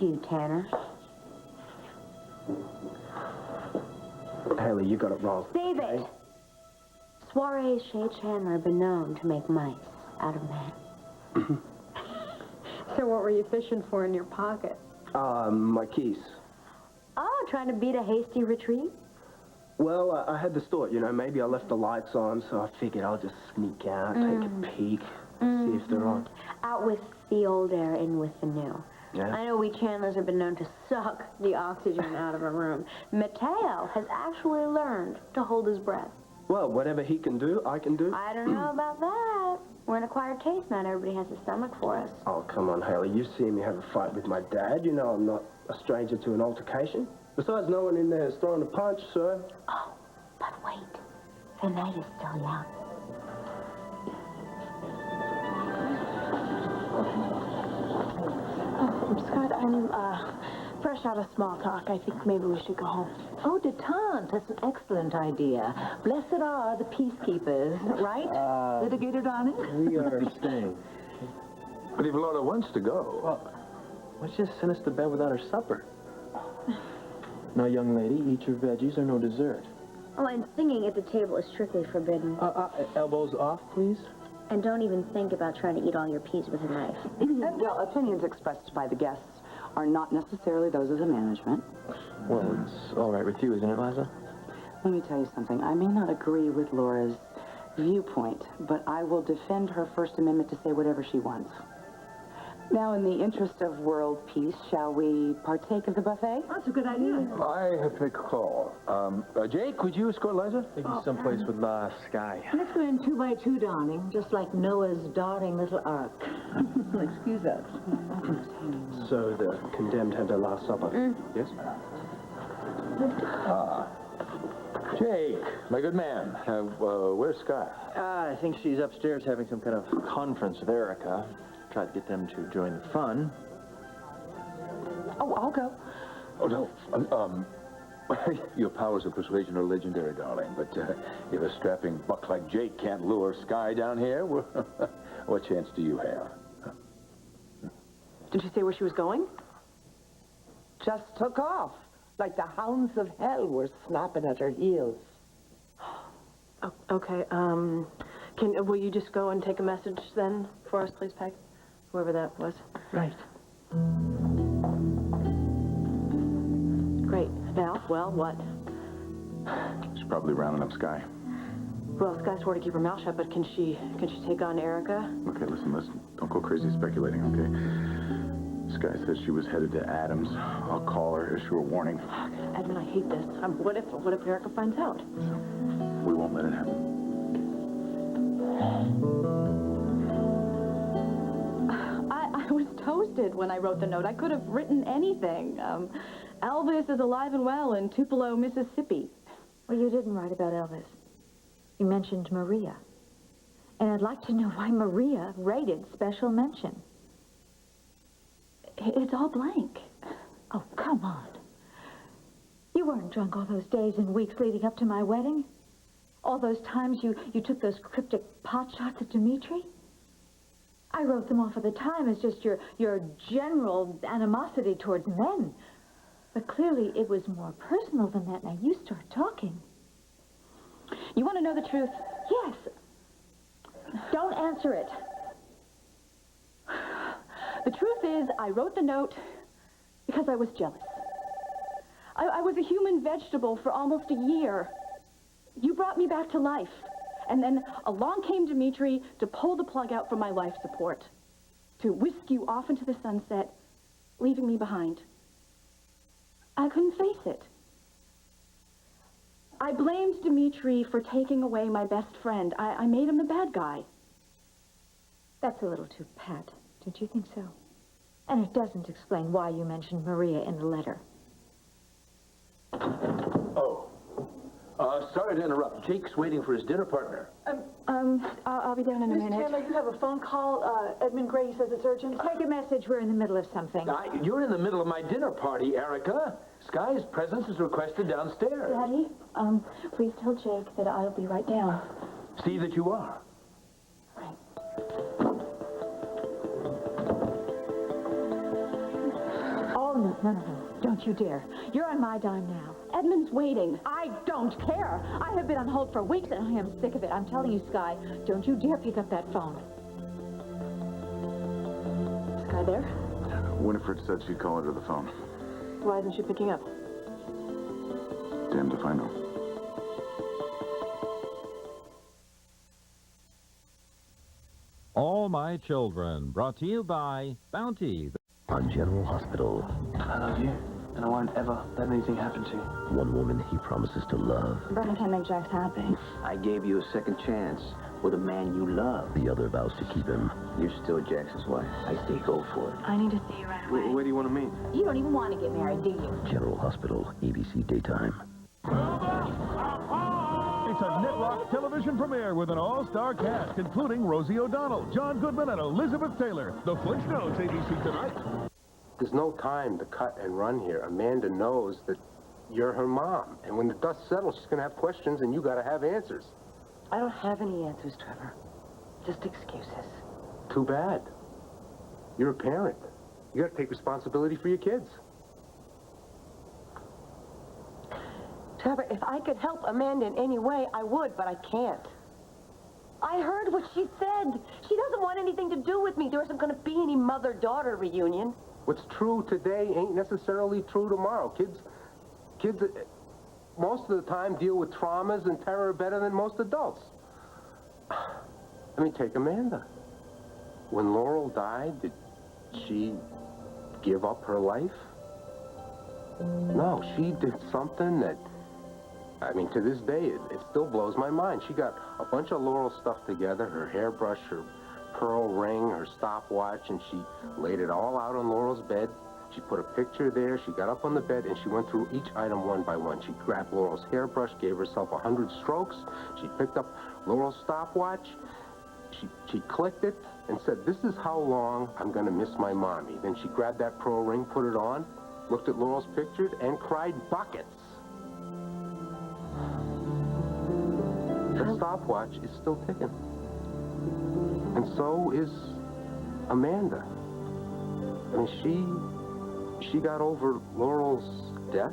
too, Tanner. Haley, you got it wrong. Save it! Soirees Shay Chandler have been known to make mice out of men. So what were you fishing for in your pocket? My keys. Oh, trying to beat a hasty retreat? Well, I had this thought, maybe I left the lights on, so I figured I'll just sneak out, take a peek, see if they're on. Out with the old air, in with the new. Yeah? I know we Chandlers have been known to suck the oxygen out of a room. Mateo has actually learned to hold his breath. Well, whatever he can do, I can do. I don't know about that. We're an acquired taste. Not everybody has a stomach for us. Oh, come on, Haley. You've seen me have a fight with my dad. You know I'm not a stranger to an altercation. Besides, no one in there is throwing a punch, sir. Oh, but wait. The night is still young. Scott, I'm fresh out of small talk. I think maybe we should go home. Oh, detente. That's an excellent idea. Blessed are the peacekeepers, right? Litigator, darling? We are staying. But if Laura wants to go... Well, let's just send us to bed without our supper. Now, young lady, eat your veggies or no dessert. Oh, and singing at the table is strictly forbidden. Elbows off, please. And don't even think about trying to eat all your peas with a knife. Well, opinions expressed by the guests are not necessarily those of the management. Well, it's all right with you, isn't it, Liza? Let me tell you something. I may not agree with Laura's viewpoint, but I will defend her First Amendment to say whatever she wants. Now, in the interest of world peace, shall we partake of the buffet? That's a good idea. I have to make a call. Jake, would you escort Liza? Maybe someplace with Skye. Let's go in 2 by 2, darling, just like Noah's darling little ark. Excuse us. So the condemned had their last supper. Yes? Jake, my good man. Where's Skye? I think she's upstairs having some kind of conference with Erica. Tried to get them to join the fun. Oh, I'll go. Oh, no. Your powers of persuasion are legendary, darling. But if a strapping buck like Jake can't lure Skye down here, well, what chance do you have? Did she say where she was going? Just took off, like the hounds of hell were snapping at her heels. Oh, okay. Will you just go and take a message then for us, please, Peg? Whoever that was. Right. Great. Now, well, what? She's probably rounding up Skye. Well, Skye swore to keep her mouth shut, but can she take on Erica? Okay, listen. Don't go crazy speculating, okay? Skye says she was headed to Adams. I'll call her, issue a warning. Edmund, I hate this. What if Erica finds out? We won't let it happen. I was toasted when I wrote the note. I could have written anything. Elvis is alive and well in Tupelo, Mississippi. Well, you didn't write about Elvis. You mentioned Maria. And I'd like to know why Maria rated special mention. It's all blank. Oh, come on. You weren't drunk all those days and weeks leading up to my wedding? All those times you took those cryptic pot shots at Dimitri? I wrote them off at the time as just your general animosity towards men. But clearly it was more personal than that. Now you start talking. You want to know the truth? Yes. Don't answer it. The truth is, I wrote the note because I was jealous. I was a human vegetable for almost a year. You brought me back to life. And then along came Dimitri to pull the plug out from my life support, to whisk you off into the sunset, leaving me behind. I couldn't face it. I blamed Dimitri for taking away my best friend. I made him the bad guy. That's a little too pat. Don't you think so? And it doesn't explain why you mentioned Maria in the letter. Sorry to interrupt. Jake's waiting for his dinner partner. I'll be down in a Miss minute. Chandler, you have a phone call. Edmund Gray says it's urgent. Take a message. We're in the middle of something. You're in the middle of my dinner party, Erica. Skye's presence is requested downstairs. Daddy, please tell Jake that I'll be right down. See that you are. All no. Don't you dare. You're on my dime now. Edmund's waiting. I don't care. I have been on hold for weeks and I am sick of it. I'm telling you, Skye, don't you dare pick up that phone. Skye there? Winifred said she'd call her to the phone. Why isn't she picking up? Damned if I know. All My Children, brought to you by Bounty. On General Hospital, I love you, and I won't ever let anything happen to you. one woman he promises to love, Vernon can't make Jax happy. I gave you a second chance with a man you love. the other vows to keep him. You're still Jax's wife. I say go for it. I need to see you right away. Where do you want to meet? You don't even want to get married, do you? General Hospital, ABC Daytime. It's a Network television premiere with an all-star cast, including Rosie O'Donnell, John Goodman, and Elizabeth Taylor. The Flinch Notes, ABC tonight. There's no time to cut and run here. Amanda knows that you're her mom. And when the dust settles, she's going to have questions, and you got to have answers. I don't have any answers, Trevor. Just excuses. Too bad. You're a parent. You got to take responsibility for your kids. Trevor, if I could help Amanda in any way, I would, but I can't. I heard what she said. She doesn't want anything to do with me. There isn't going to be any mother-daughter reunion. What's true today ain't necessarily true tomorrow. Kids, most of the time deal with traumas and terror better than most adults. I mean, take Amanda. When Laurel died, did she give up her life? No, she did something that, I mean, to this day, it still blows my mind. She got a bunch of Laurel stuff together, her hairbrush, her pearl ring, her stopwatch, and she laid it all out on Laurel's bed. She put a picture there, she got up on the bed, and she went through each item one by one. She grabbed Laurel's hairbrush, gave herself 100 strokes. She picked up Laurel's stopwatch. She clicked it and said, "This is how long I'm going to miss my mommy." Then she grabbed that pearl ring, put it on, looked at Laurel's pictures, and cried buckets. The stopwatch is still ticking. And so is Amanda. I mean, she got over Laurel's death.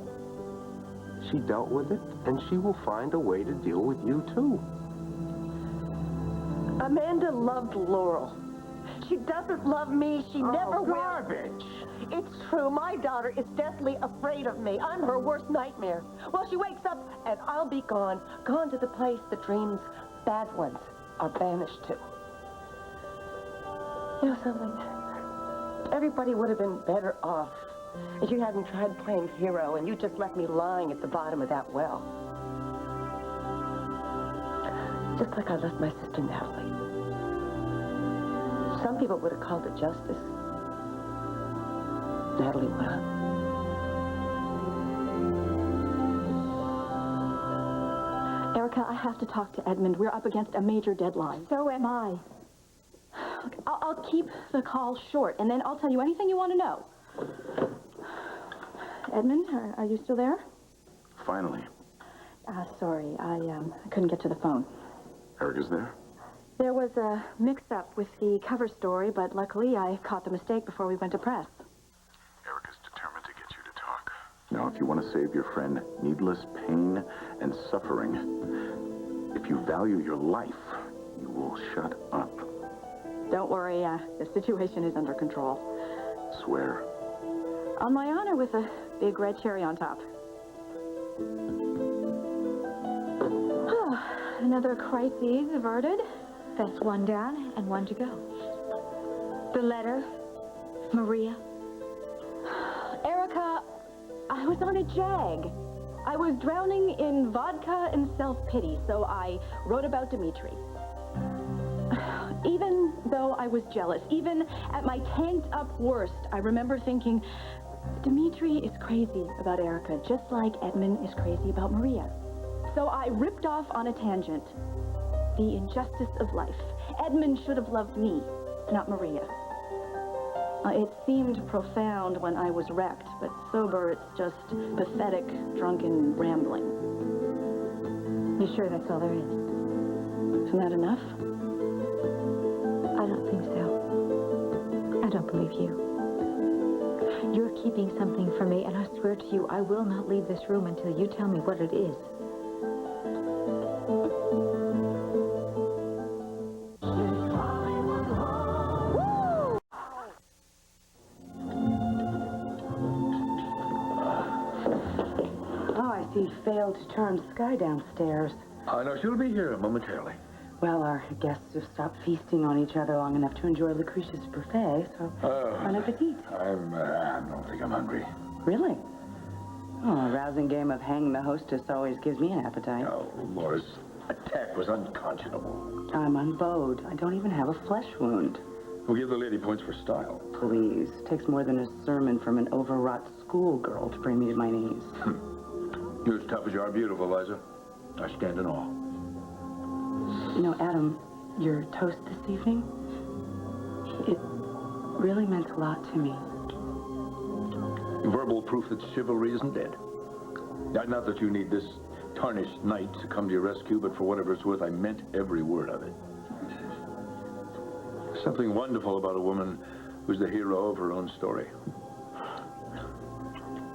She dealt with it, and she will find a way to deal with you, too. Amanda loved Laurel. She doesn't love me. She never will. Garbage! It's true. My daughter is deathly afraid of me. I'm her worst nightmare. Well, she wakes up, and I'll be gone. Gone to the place the dreams, bad ones, are banished to. You know something? Everybody would have been better off if you hadn't tried playing hero and you just left me lying at the bottom of that well. Just like I left my sister Natalie. Some people would have called it justice. Natalie would have. Erica, I have to talk to Edmund. We're up against a major deadline. So am I. Okay, I'll keep the call short, and then I'll tell you anything you want to know. Edmund, are you still there? Finally. Sorry, I couldn't get to the phone. Erica's there? There was a mix-up with the cover story, but luckily I caught the mistake before we went to press. Erica's determined to get you to talk. Now, if you want to save your friend needless pain and suffering, if you value your life, you will shut up. Don't worry, the situation is under control. Swear. On my honor, with a big red cherry on top. Another crisis averted. That's one down and one to go. The letter, Maria. Erica, I was on a jag. I was drowning in vodka and self-pity, so I wrote about Dimitri. Even though I was jealous, even at my tanked-up worst, I remember thinking, Dimitri is crazy about Erica, just like Edmund is crazy about Maria. So I ripped off on a tangent. The injustice of life. Edmund should have loved me, not Maria. It seemed profound when I was wrecked, but sober, it's just pathetic, drunken rambling. You sure that's all there is? Isn't that enough? I don't think so. I don't believe you. You're keeping something from me, and I swear to you, I will not leave this room until you tell me what it is. Oh, I see you failed to turn Skye downstairs. I know she'll be here momentarily. Well, our guests have stopped feasting on each other long enough to enjoy Lucretia's buffet, so bon appetit. I don't think I'm hungry. Really? Oh, a rousing game of hang the hostess always gives me an appetite. No, Laura's attack was unconscionable. I'm unbowed. I don't even have a flesh wound. We'll give the lady points for style. Please. Takes more than a sermon from an overwrought schoolgirl to bring me to my knees. You're as tough as you are beautiful, Liza. I stand in awe. You know, Adam, your toast this evening, it really meant a lot to me. Verbal proof that chivalry isn't dead. Not that you need this tarnished knight to come to your rescue, but for whatever it's worth, I meant every word of it. Something wonderful about a woman who's the hero of her own story.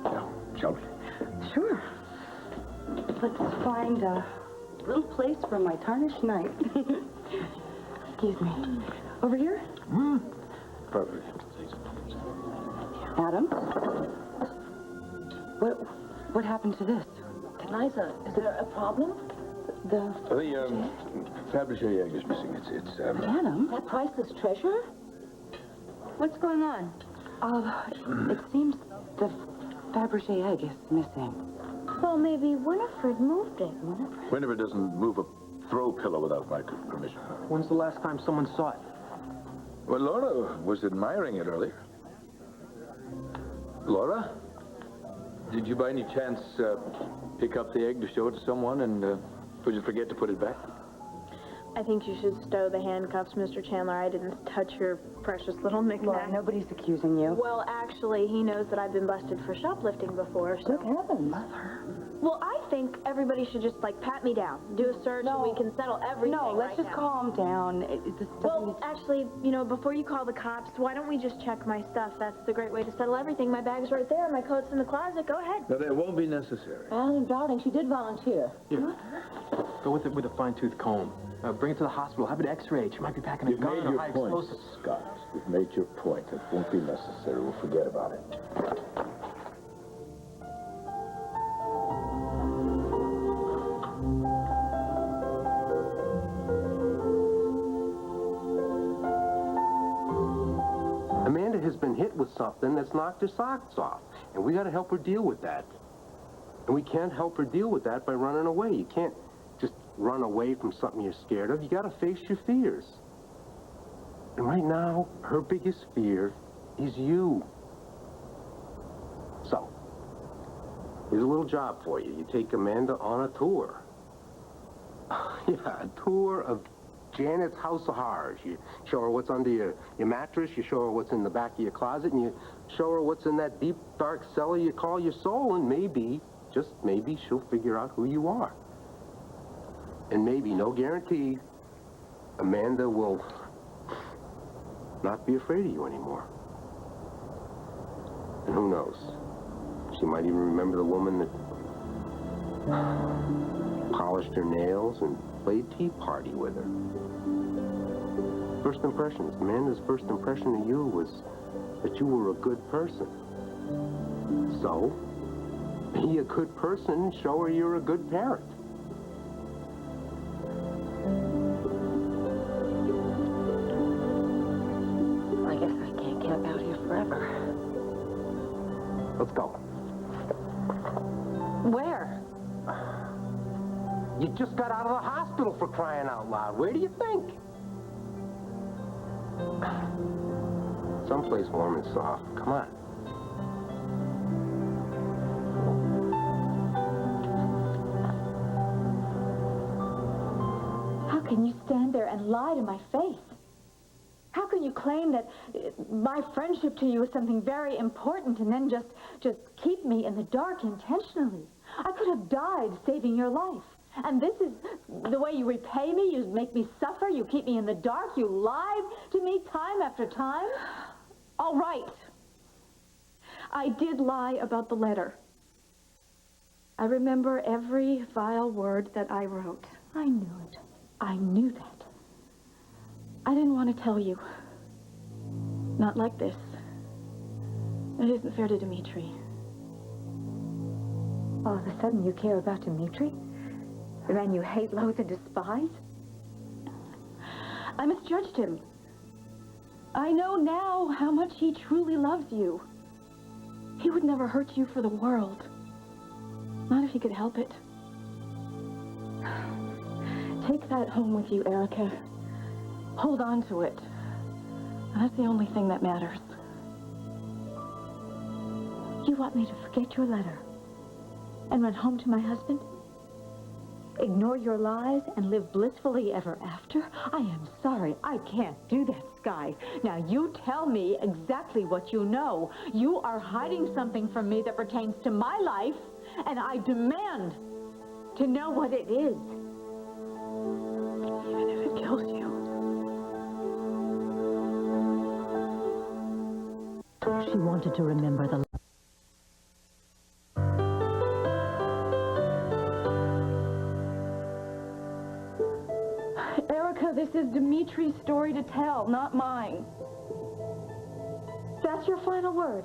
Yeah, shall we? Sure. Let's find a little place for my tarnished knight. Excuse me. Over here? Perfect. Adam? What happened to this? Liza, is there a problem? The Fabergé egg is missing. It's Adam? That priceless treasure? What's going on? It seems the Fabergé egg is missing. Well, maybe Winifred moved it. Winifred doesn't move a throw pillow without my permission. When's the last time someone saw it? Well, Laura was admiring it earlier. Laura? Did you by any chance pick up the egg to show it to someone and would you forget to put it back? I think you should stow the handcuffs, Mr. Chandler. I didn't touch your precious little knickknack. Laura, nobody's accusing you. Well, actually, he knows that I've been busted for shoplifting before, so... Good heavens. Mother. Well, I think everybody should just, pat me down, do a search, and we can settle everything No, let's right just now. calm down. Well, actually, before you call the cops, why don't we just check my stuff? That's the great way to settle everything. My bag's right there, my coat's in the closet. Go ahead. No, that won't be necessary. Alan, darling, she did volunteer. Here. Go with it with a fine-tooth comb. Bring it to the hospital. Have it x-rayed. She might be packing a gun or high explosives. Scott. You've made your point. It won't be necessary. We'll forget about it. Amanda has been hit with something that's knocked her socks off, and we got to help her deal with that. And we can't help her deal with that by running away. You can't just run away from something you're scared of. You got to face your fears. And right now, her biggest fear is you. So, here's a little job for you. You take Amanda on a tour. Yeah, a tour of Janet's house of horrors. You show her what's under your mattress, you show her what's in the back of your closet, and you show her what's in that deep, dark cellar you call your soul, and maybe, just maybe, she'll figure out who you are. And maybe, no guarantee, Amanda will not be afraid of you anymore. And who knows? She might even remember the woman that polished her nails and played tea party with her. First impressions. Amanda's first impression of you was that you were a good person. So, be a good person and show her you're a good parent. I guess I can't camp out here forever. Let's go. Where? You just got out of the hospital, for crying out loud. Where do you think? Someplace warm and soft. Come on. How can you stand there and lie to my face? How can you claim that my friendship to you is something very important and then just keep me in the dark intentionally? I could have died saving your life. And this is the way you repay me? You make me suffer? You keep me in the dark? You lied to me time after time? All right. I did lie about the letter. I remember every vile word that I wrote. I knew it. I knew that. I didn't want to tell you. Not like this. It isn't fair to Dimitri. All of a sudden you care about Dimitri? The man you hate, loathe, and despise? I misjudged him. I know now how much he truly loves you. He would never hurt you for the world. Not if he could help it. Take that home with you, Erica. Hold on to it. That's the only thing that matters. You want me to forget your letter and run home to my husband? Ignore your lies and live blissfully ever after? I am sorry. I can't do that, Skye. Now, you tell me exactly what you know. You are hiding something from me that pertains to my life, and I demand to know what it is. Even if it kills you. She wanted to remember the... Erica, this is Dimitri's story to tell, not mine. That's your final word.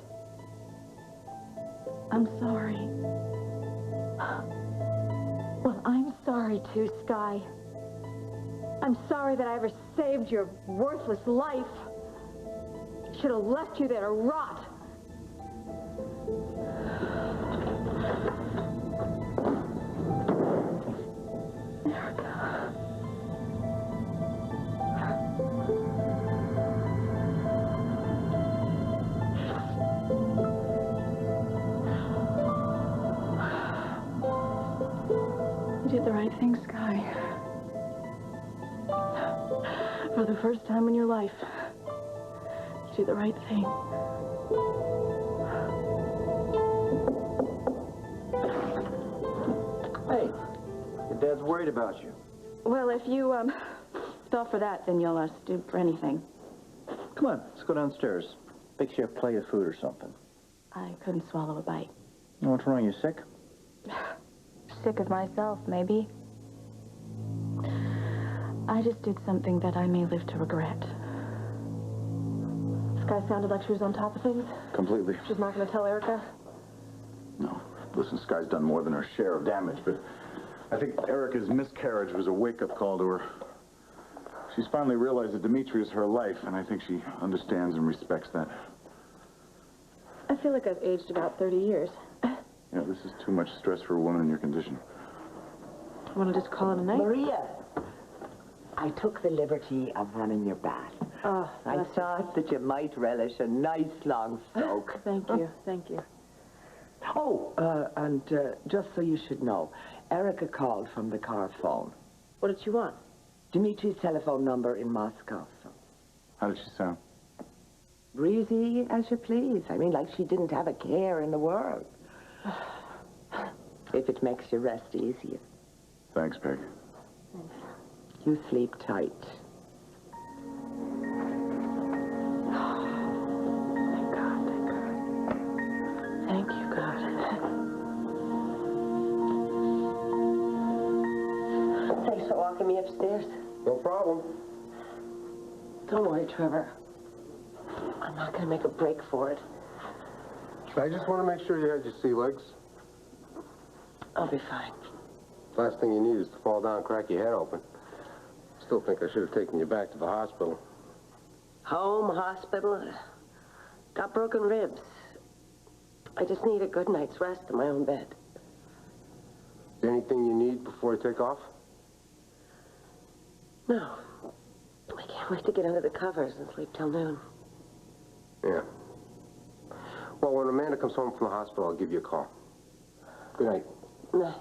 I'm sorry. Well, I'm sorry too, Skye. I'm sorry that I ever saved your worthless life. Should have left you there to rot. You did the right thing, Skye. For the first time in your life, you did the right thing. Hey, your dad's worried about you. Well, if you, fell for that, then you'll, stoop for anything. Come on, let's go downstairs. Fix you a plate of food or something. I couldn't swallow a bite. What's wrong? You sick? Sick of myself, maybe. I just did something that I may live to regret. Skye sounded like she was on top of things. Completely. She's not going to tell Erica? No. Listen, Skye's done more than her share of damage, but I think Erica's miscarriage was a wake-up call to her. She's finally realized that Dimitri is her life, and I think she understands and respects that. I feel like I've aged about 30 years. Yeah, this is too much stress for a woman in your condition. Want to just call it a night? Maria, I took the liberty of running your bath. Oh, I thought that you might relish a nice long soak. Thank you, thank you. Oh, and just so you should know, Erica called from the car phone. What did she want? Dimitri's telephone number in Moscow. So. How did she sound? Breezy as you please. I mean, like she didn't have a care in the world. If it makes your rest easier. Thanks, Peg. You sleep tight. Thank God, thank God. Thank you, God. Thanks for walking me upstairs. No problem. Don't worry, Trevor. I'm not going to make a break for it. I just want to make sure you had your sea legs. I'll be fine. Last thing you need is to fall down and crack your head open. Still think I should have taken you back to the hospital. Home, hospital. Got broken ribs. I just need a good night's rest in my own bed. Is there anything you need before I take off? No. I can't wait to get under the covers and sleep till noon. Yeah. Well, when Amanda comes home from the hospital, I'll give you a call. Good night. Night.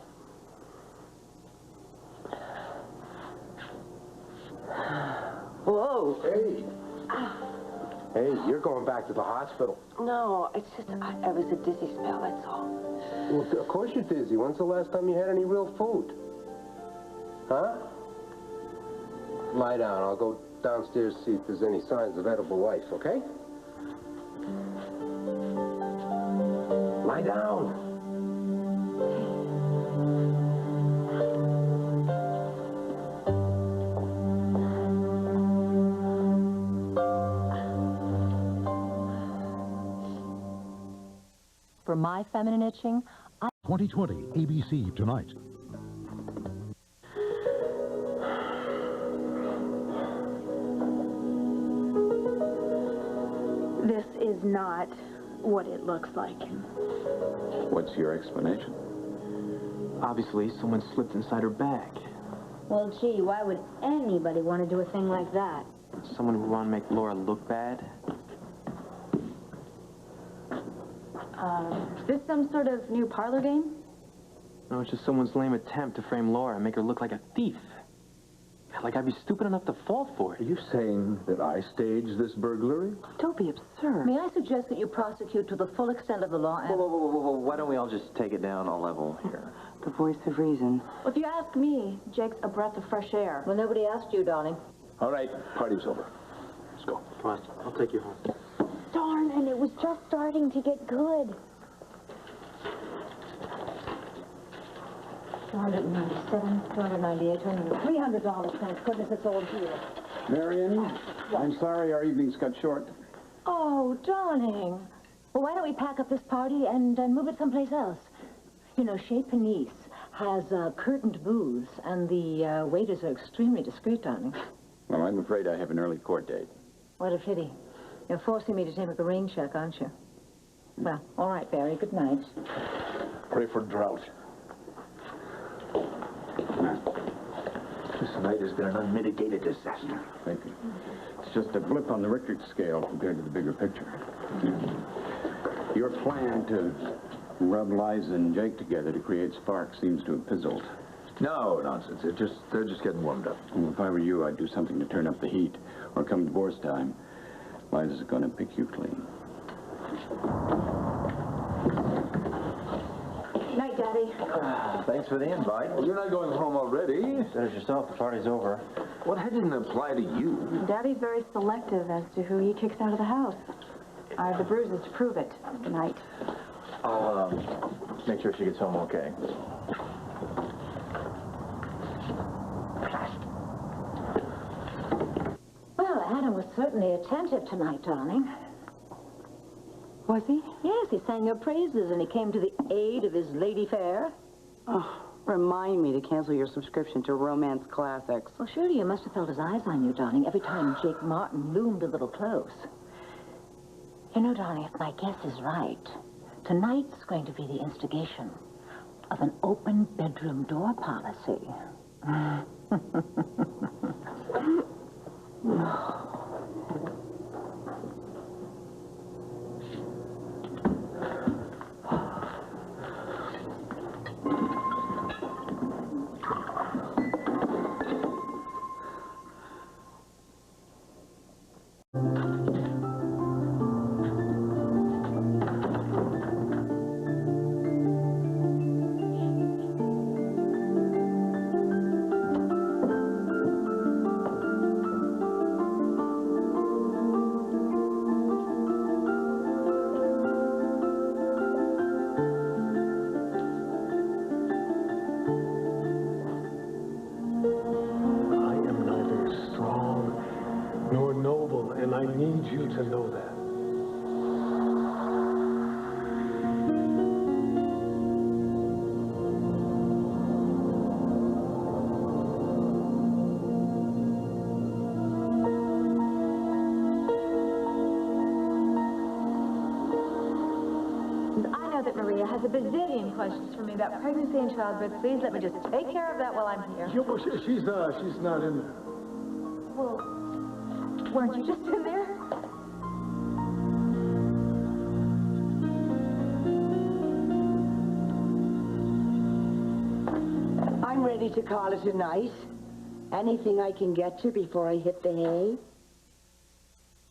Whoa. Hey. Hey, you're going back to the hospital. No, it's just, I was a dizzy spell, that's all. Well, of course you're dizzy. When's the last time you had any real food? Huh? Lie down. I'll go downstairs to see if there's any signs of edible life, okay? Lie down. For my feminine itching, 2020, ABC Tonight. This is not what it looks like. What's your explanation? Obviously, someone slipped inside her bag. Well, gee, why would anybody want to do a thing like that? Someone would want to make Laura look bad. Is this some sort of new parlor game? No, it's just someone's lame attempt to frame Laura and make her look like a thief. Like I'd be stupid enough to fall for it. Are you saying that I staged this burglary? Don't be absurd. may I suggest that you prosecute to the full extent of the law and... Whoa. Why don't we all just take it down a level here? The voice of reason. Well, if you ask me, Jake's a breath of fresh air. Well, nobody asked you, darling. All right, party's over. Let's go. Come on, I'll take you home. Darn, and it was just starting to get good. 297, 298, $300. Thank goodness it's all here. Marion, I'm sorry our evening's cut short. Oh, darling. Well, why don't we pack up this party and move it someplace else? You know, Chez Panisse has curtained booths, and the waiters are extremely discreet, darling. Well, I'm afraid I have an early court date. What a pity. You're forcing me to take a rain check, aren't you? Well, all right, Barry. Good night. Pray for drought. This night has been an unmitigated disaster. Thank you. It's just a blip on the Richter scale compared to the bigger picture. Your plan to rub Liza and Jake together to create sparks seems to have fizzled. No, nonsense. They're just getting warmed up. Well, if I were you, I'd do something to turn up the heat. Or come divorce time, Liza's going to pick you clean. Night, Daddy. Thanks for the invite. Well, you're not going home already. Said it yourself, the party's over. Well, that didn't apply to you. Daddy's very selective as to who he kicks out of the house. I have the bruises to prove it. Good night. I'll make sure she gets home okay. Well, Adam was certainly attentive tonight, darling. Was he? Yes, he sang your praises, and he came to the aid of his lady fair. Oh, remind me to cancel your subscription to Romance Classics. Well, surely you must have felt his eyes on you, darling, every time Jake Martin loomed a little close. You know, darling, if my guess is right, tonight's going to be the instigation of an open bedroom door policy. And I need you to know that. I know that Maria has a bazillion questions for me about pregnancy and childbirth. Please let me just take care of that while I'm here. Yeah, well, she's not in there. Well, weren't you just in there? I'm ready to call it a night. Anything I can get to before I hit the hay?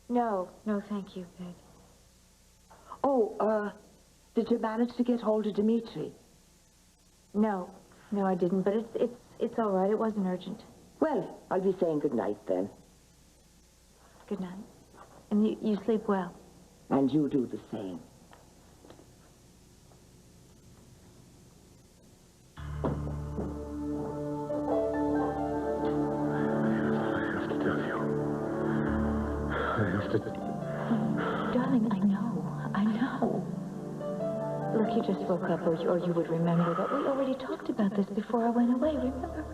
No, thank you, Peg. Oh, did you manage to get hold of Dimitri? No, I didn't, but it's all right. It wasn't urgent. Well, I'll be saying good night then. Good night. And you sleep well. And you do the same. Darling, I know. Look, you just woke up, or you would remember that we already talked about this before I went away, remember?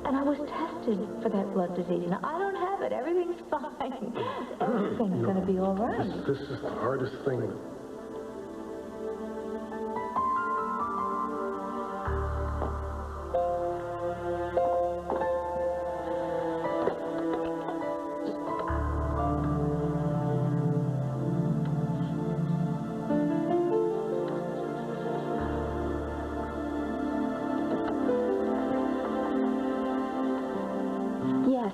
And I was tested for that blood disease. Now, I don't have it. Everything's fine. Everything's going to be all right. This is the hardest thing. Yes,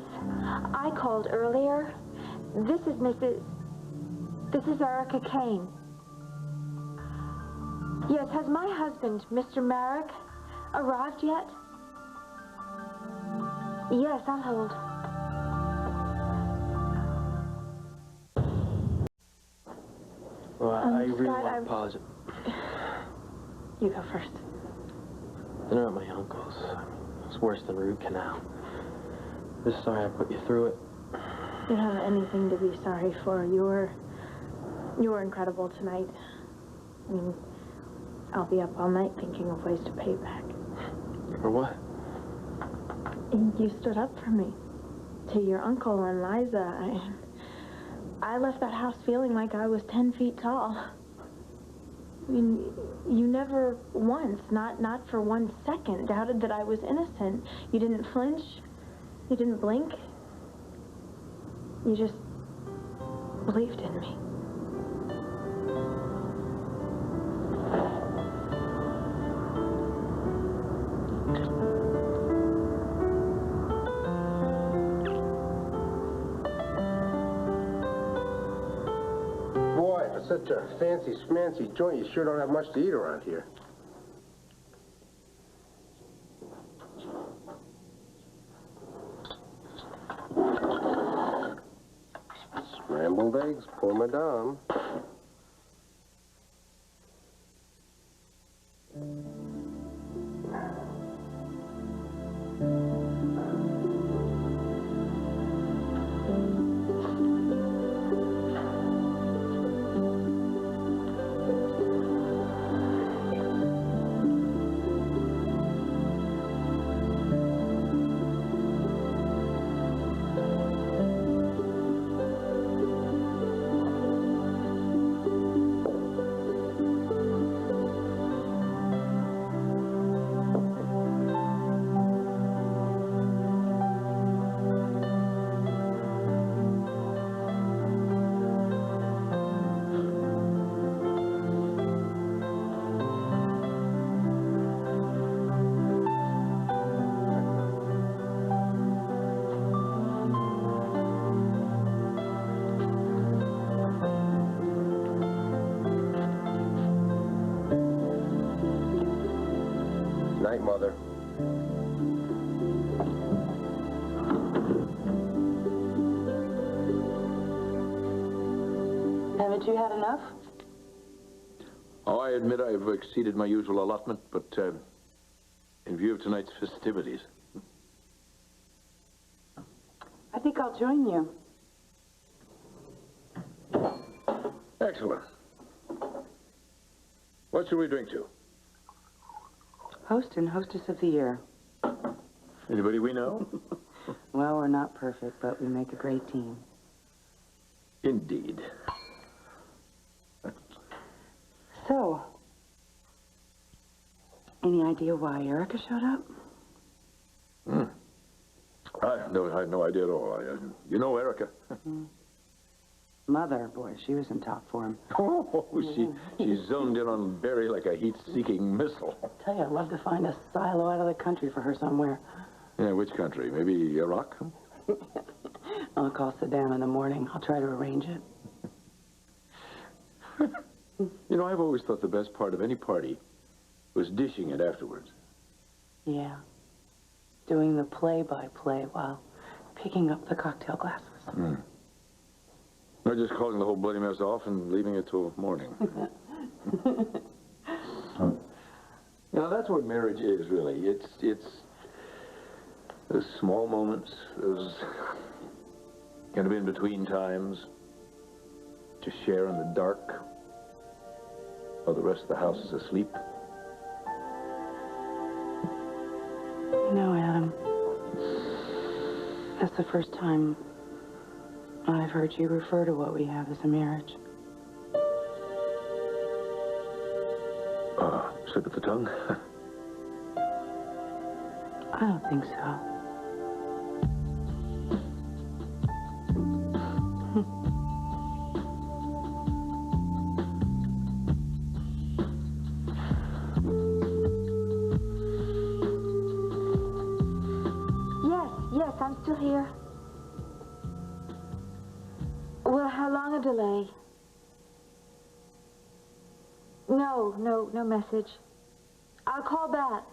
I called earlier. This is Erica Kane. Yes, has my husband, Mr. Merrick, arrived yet? Yes, I'll hold. Well, I really Scott, want to apologize. You go first. They're not my uncles. It's worse than root canal. Just sorry I put you through it. You don't have anything to be sorry for. You were incredible tonight. I mean, I'll be up all night thinking of ways to pay back. For what? And you stood up for me. To your uncle and Liza. I left that house feeling like I was 10 feet tall. I mean, you never once, not for 1 second, doubted that I was innocent. You didn't flinch. You didn't blink. You just believed in me. Boy, for such a fancy schmancy joint, you sure don't have much to eat around here. Scrambled eggs pour madame. Night, Mother. Haven't you had enough? Oh, I admit I've exceeded my usual allotment, but in view of tonight's festivities. I think I'll join you. Excellent. What shall we drink to? Host and hostess of the year. Anybody we know? Well, we're not perfect, but we make a great team. Indeed. So, any idea why Erica showed up? I had no idea at all. You know Erica. Mother, boy, she was in top form. Oh, she zoned in on Barry like a heat-seeking missile. I tell you, I'd love to find a silo out of the country for her somewhere. Yeah, which country? Maybe Iraq? I'll call Saddam in the morning. I'll try to arrange it. You know, I've always thought the best part of any party was dishing it afterwards. Yeah. Doing the play-by-play while picking up the cocktail glasses. Or just calling the whole bloody mess off and leaving it till morning. You know, that's what marriage is, really. It's those small moments, those kind of in-between times. to share in the dark while the rest of the house is asleep? No, Adam. That's the first time I've heard you refer to what we have as a marriage. Slip of the tongue? I don't think so. Yes, I'm still here. Well, how long a delay? No message. I'll call back.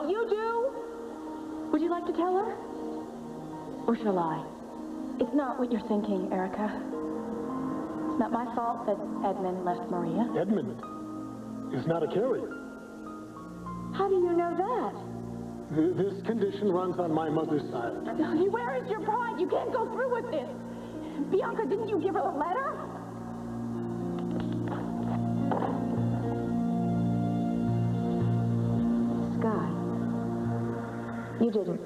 You do? Would you like to tell her? Or shall I? It's not what you're thinking, Erica. It's not my fault that Edmund left Maria. Edmund is not a carrier. How do you know that? This condition runs on my mother's side. Where is your pride? You can't go through with this. Bianca, didn't you give her the letter? You didn't.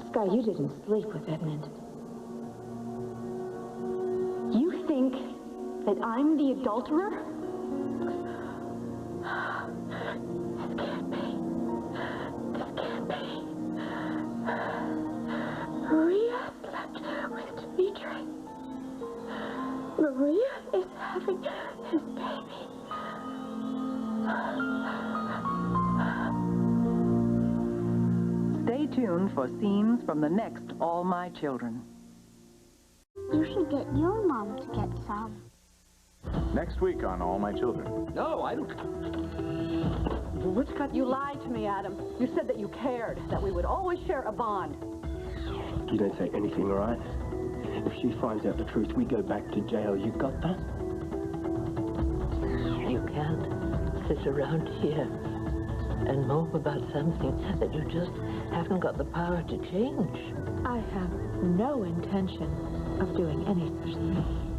Skye, you didn't sleep with Edmund. You think that I'm the adulterer? This can't be. This can't be. Maria slept with Dimitri. Maria is having his baby. Stay tuned for scenes from the next All My Children. You should get your mom to get some. Next week on All My Children. No, I don't. What's got you lied to me, Adam? You said that you cared, that we would always share a bond. You don't say anything, all right? If she finds out the truth, we go back to jail. You got that? You can't sit around here and mope about something that you just haven't got the power to change. I have no intention of doing any such thing.